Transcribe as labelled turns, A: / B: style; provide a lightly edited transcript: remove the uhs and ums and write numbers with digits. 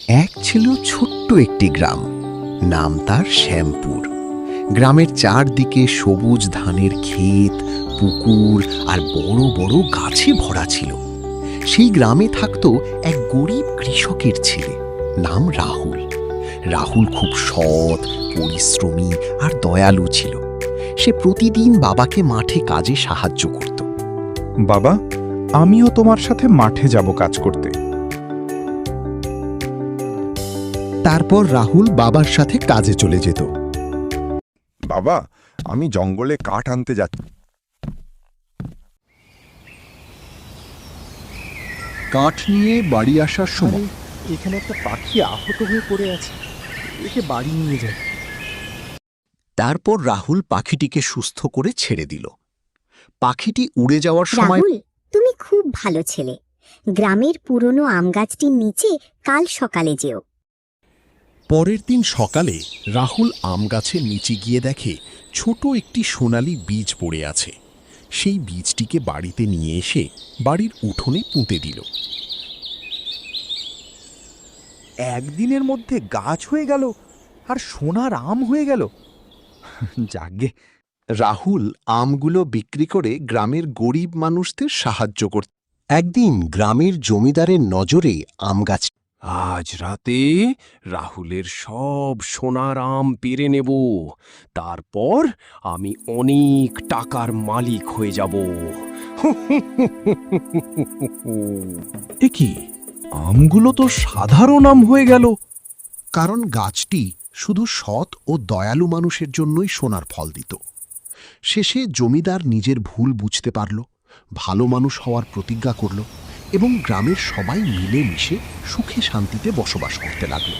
A: এক ছিল ছোট্ট একটি গ্রাম, নাম তার শ্যামপুর। গ্রামের চারদিকে সবুজ ধানের ক্ষেত, পুকুর আর বড় বড় গাছে ভরা ছিল। সেই গ্রামে থাকত এক গরিব কৃষকের ছেলে, নাম রাহুল। রাহুল খুব সৎ, পরিশ্রমী আর দয়ালু ছিল। সে প্রতিদিন বাবাকে মাঠে কাজে সাহায্য করত।
B: বাবা, আমিও তোমার সাথে মাঠে যাব কাজ করতে।
A: তারপর রাহুল বাবার সাথে কাজে চলে যেত।
B: বাবা, আমি জঙ্গলে কাঠ আনতে যাচ্ছি।
A: কাঠ নিয়ে বাড়ি আসার সময়
C: এখানে একটা পাখি আহত হয়ে পড়ে আছে, একে বাড়ি নিয়ে যায়।
A: তারপর রাহুল পাখিটিকে সুস্থ করে ছেড়ে দিল। পাখিটি উড়ে যাওয়ার সময়
D: রাহুল, তুমি খুব ভালো ছেলে। গ্রামের পুরনো আম গাছটির নিচে কাল সকালে যেও।
A: পরের দিন সকালে রাহুল আম গাছের নিচে গিয়ে দেখে ছোট একটি সোনালী বীজ পড়ে আছে। সেই বীজটিকে বাড়িতে নিয়ে এসে বাড়ির উঠোনে পুঁতে দিল।
C: একদিনের মধ্যে গাছ হয়ে গেল আর সোনার আম হয়ে গেল। যাগে,
A: রাহুল আমগুলো বিক্রি করে গ্রামের গরিব মানুষদের সাহায্য করত। একদিন গ্রামের জমিদারের নজরে আম গাছ।
E: আজ রাতে রাহুলের সব সোনার আম পেরে নেব, তারপর আমি অনেক টাকার মালিক হয়ে যাব।
C: এ কি, আমগুলো তো সাধারণ আম হয়ে গেল।
A: কারণ গাছটি শুধু সৎ ও দয়ালু মানুষের জন্যই সোনার ফল দিত। শেষে জমিদার নিজের ভুল বুঝতে পারল, ভালো মানুষ হওয়ার প্রতিজ্ঞা করল এবং গ্রামের সবাই মিলেমিশে সুখে শান্তিতে বসবাস করতে লাগল।